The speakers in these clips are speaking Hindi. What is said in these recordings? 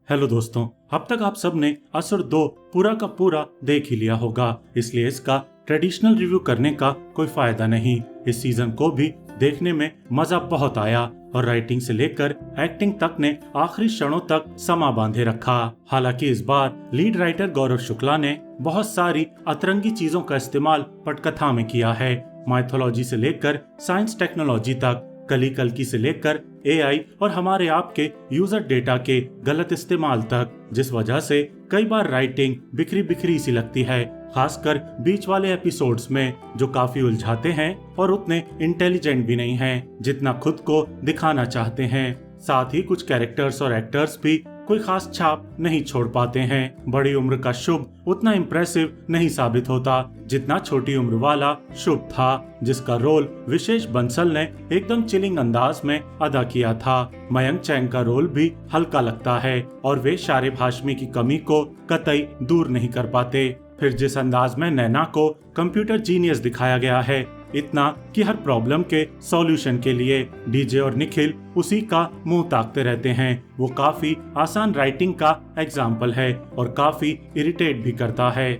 हेलो दोस्तों, अब तक आप सब ने असुर 2 पूरा का पूरा देख ही लिया होगा, इसलिए इसका ट्रेडिशनल रिव्यू करने का कोई फायदा नहीं। इस सीजन को भी देखने में मजा बहुत आया और राइटिंग से लेकर एक्टिंग तक ने आखिरी क्षणों तक समा बांधे रखा। हालांकि इस बार लीड राइटर गौरव शुक्ला ने बहुत सारी अतरंगी चीजों का इस्तेमाल पटकथा में किया है। माइथोलॉजी से लेकर साइंस टेक्नोलॉजी तक, कली कल्की से लेकर एआई और हमारे आपके यूजर डेटा के गलत इस्तेमाल तक, जिस वजह से कई बार राइटिंग बिखरी बिखरी सी लगती है, खासकर बीच वाले एपिसोड्स में जो काफी उलझाते हैं और उतने इंटेलिजेंट भी नहीं हैं जितना खुद को दिखाना चाहते हैं। साथ ही कुछ कैरेक्टर्स और एक्टर्स भी कोई खास छाप नहीं छोड़ पाते हैं। बड़ी उम्र का शुभ उतना इम्प्रेसिव नहीं साबित होता जितना छोटी उम्र वाला शुभ था, जिसका रोल विशेष बंसल ने एकदम चिलिंग अंदाज में अदा किया था। मयंक चैंग का रोल भी हल्का लगता है और वे शारिब हाशमी की कमी को कतई दूर नहीं कर पाते। फिर जिस अंदाज में नैना को कंप्यूटर जीनियस दिखाया गया है, इतना कि हर प्रॉब्लम के सॉल्यूशन के लिए डीजे और निखिल उसी का मुंह ताकते रहते हैं, वो काफी आसान राइटिंग का एग्जाम्पल है और काफी इरिटेट भी करता है।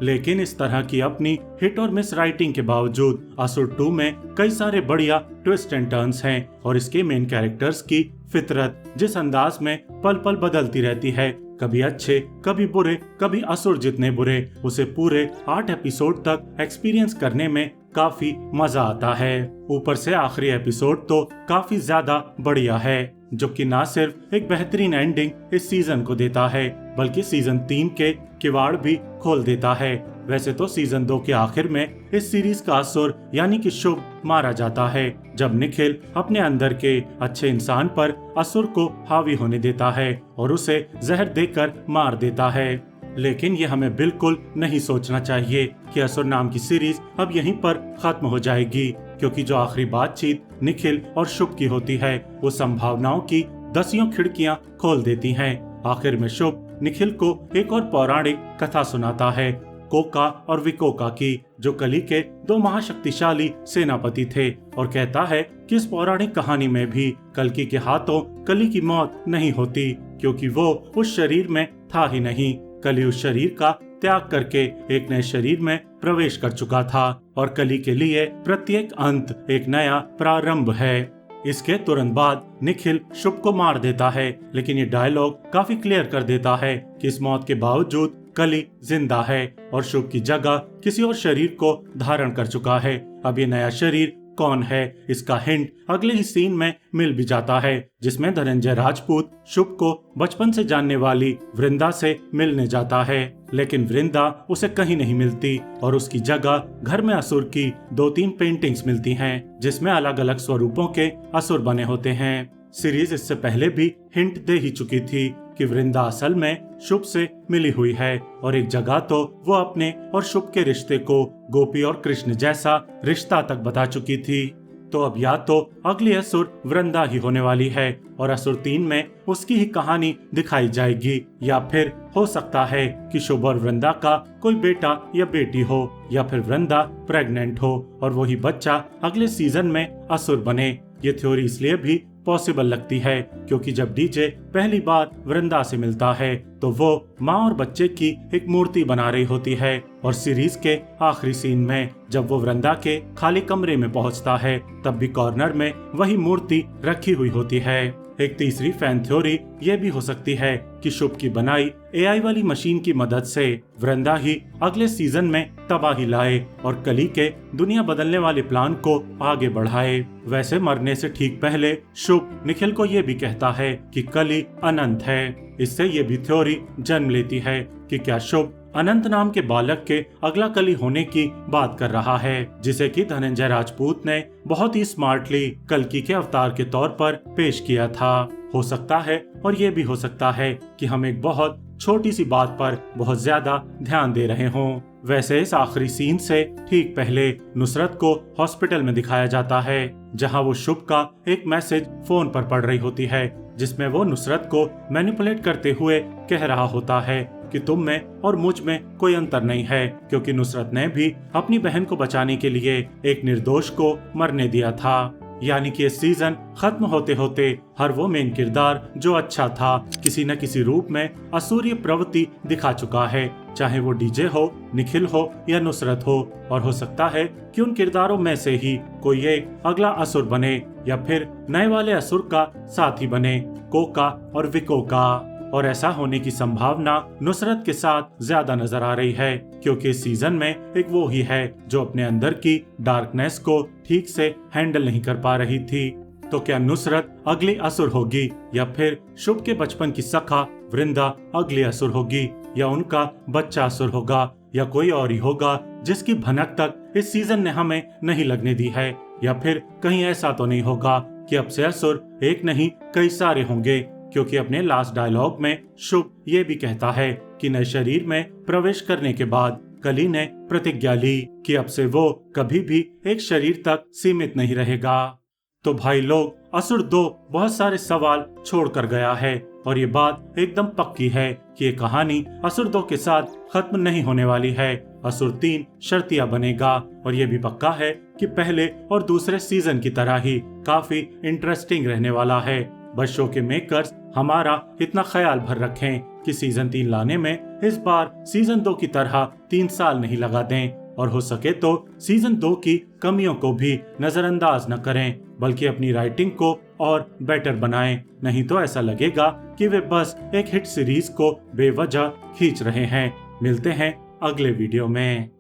लेकिन इस तरह की अपनी हिट और मिस राइटिंग के बावजूद असुर 2 में कई सारे बढ़िया ट्विस्ट एंड टर्न्स हैं और इसके मेन कैरेक्टर्स की फितरत जिस अंदाज में पल पल बदलती रहती है, कभी अच्छे कभी बुरे कभी असुर जितने बुरे, उसे पूरे 8 एपिसोड तक एक्सपीरियंस करने में काफी मजा आता है। ऊपर से आखिरी एपिसोड तो काफी ज्यादा बढ़िया है, जो कि न सिर्फ एक बेहतरीन एंडिंग इस सीजन को देता है बल्कि सीजन 3 के किवाड़ भी खोल देता है। वैसे तो सीजन 2 के आखिर में इस सीरीज का असुर यानी कि शुभ मारा जाता है, जब निखिल अपने अंदर के अच्छे इंसान पर असुर को हावी होने देता है और उसे जहर देकर मार देता है। लेकिन ये हमें बिल्कुल नहीं सोचना चाहिए कि असुर नाम की सीरीज अब यहीं पर खत्म हो जाएगी, क्योंकि जो आखिरी बातचीत निखिल और शुभ की होती है वो संभावनाओं की दसियों खिड़कियां खोल देती हैं। आखिर में शुभ निखिल को एक और पौराणिक कथा सुनाता है, कोका और विकोका की, जो कली के 2 महाशक्तिशाली सेनापति थे, और कहता है कि इस पौराणिक कहानी में भी कल्कि के हाथों कली की मौत नहीं होती, क्योंकि वो उस शरीर में था ही नहीं। कली उस शरीर का त्याग करके एक नए शरीर में प्रवेश कर चुका था और कली के लिए प्रत्येक अंत एक नया प्रारंभ है। इसके तुरंत बाद निखिल शुभ को मार देता है, लेकिन ये डायलॉग काफी क्लियर कर देता है कि इस मौत के बावजूद कली जिंदा है और शुभ की जगह किसी और शरीर को धारण कर चुका है। अब ये नया शरीर कौन है, इसका हिंट अगले ही सीन में मिल भी जाता है, जिसमें धनंजय राजपूत शुभ को बचपन से जानने वाली वृंदा से मिलने जाता है, लेकिन वृंदा उसे कहीं नहीं मिलती और उसकी जगह घर में असुर की 2-3 पेंटिंग्स मिलती हैं, जिसमें अलग अलग स्वरूपों के असुर बने होते हैं। सीरीज इससे पहले भी हिंट दे ही चुकी थी कि वृंदा असल में शुभ से मिली हुई है और एक जगह तो वो अपने और शुभ के रिश्ते को गोपी और कृष्ण जैसा रिश्ता तक बता चुकी थी। तो अब या तो अगली असुर वृंदा ही होने वाली है और असुर 3 में उसकी ही कहानी दिखाई जाएगी, या फिर हो सकता है कि शुभ और वृंदा का कोई बेटा या बेटी हो, या फिर वृंदा प्रेग्नेंट हो और वही बच्चा अगले सीजन में असुर बने। ये थ्योरी इसलिए भी पॉसिबल लगती है क्योंकि जब डीजे पहली बार वृंदा से मिलता है तो वो माँ और बच्चे की एक मूर्ति बना रही होती है, और सीरीज के आखिरी सीन में जब वो वृंदा के खाली कमरे में पहुंचता है तब भी कॉर्नर में वही मूर्ति रखी हुई होती है। एक तीसरी फैन थ्योरी ये भी हो सकती है कि शुभ की बनाई एआई वाली मशीन की मदद से वृंदा ही अगले सीजन में तबाही लाए और कली के दुनिया बदलने वाले प्लान को आगे बढ़ाए। वैसे मरने से ठीक पहले शुभ निखिल को ये भी कहता है कि कली अनंत है। इससे ये भी थ्योरी जन्म लेती है कि क्या शुभ अनंत नाम के बालक के अगला कली होने की बात कर रहा है, जिसे कि धनंजय राजपूत ने बहुत ही स्मार्टली कल्कि के अवतार के तौर पर पेश किया था। हो सकता है और ये भी हो सकता है कि हम एक बहुत छोटी सी बात पर बहुत ज्यादा ध्यान दे रहे हों। वैसे इस आखिरी सीन से ठीक पहले नुसरत को हॉस्पिटल में दिखाया जाता है, जहां वो शुभ का एक मैसेज फोन पर पढ़ रही होती है, जिसमें वो नुसरत को मैनिपुलेट करते हुए कह रहा होता है कि तुम में और मुझ में कोई अंतर नहीं है, क्योंकि नुसरत ने भी अपनी बहन को बचाने के लिए एक निर्दोष को मरने दिया था। यानी कि इस सीजन खत्म होते होते हर वो मेन किरदार जो अच्छा था किसी न किसी रूप में असुरीय प्रवृत्ति दिखा चुका है, चाहे वो डीजे हो, निखिल हो या नुसरत हो। और हो सकता है कि उन किरदारों में से ही कोई एक अगला असुर बने या फिर नए वाले असुर का साथी बने, कोका और विको का। और ऐसा होने की संभावना नुसरत के साथ ज्यादा नजर आ रही है, क्योंकि इस सीजन में एक वो ही है जो अपने अंदर की डार्कनेस को ठीक से हैंडल नहीं कर पा रही थी। तो क्या नुसरत अगली असुर होगी या फिर शुभ के बचपन की सखा वृंदा अगली असुर होगी, या उनका बच्चा असुर होगा, या कोई और ही होगा जिसकी भनक तक इस सीजन ने हमें नहीं लगने दी है। या फिर कहीं ऐसा तो नहीं होगा कि अब से असुर एक नहीं कई सारे होंगे, क्योंकि अपने लास्ट डायलॉग में शुभ ये भी कहता है कि नए शरीर में प्रवेश करने के बाद कली ने प्रतिज्ञा ली कि अब से वो कभी भी एक शरीर तक सीमित नहीं रहेगा। तो भाई लोग, असुर 2 बहुत सारे सवाल छोड़ कर गया है, और ये बात एकदम पक्की है कि ये कहानी असुर 2 के साथ खत्म नहीं होने वाली है। असुर 3 शर्तिया बनेगा, और ये भी पक्का है कि पहले और दूसरे सीजन की तरह ही काफी इंटरेस्टिंग रहने वाला है। बस शो के मेकर्स हमारा इतना ख्याल भर रखें कि सीजन 3 लाने में इस बार सीजन 2 की तरह 3 साल नहीं लगा दें, और हो सके तो सीजन 2 की कमियों को भी नजरअंदाज न करें, बल्कि अपनी राइटिंग को और बेटर बनाएं। नहीं तो ऐसा लगेगा कि वे बस एक हिट सीरीज को बेवजह खींच रहे हैं। मिलते हैं अगले वीडियो में।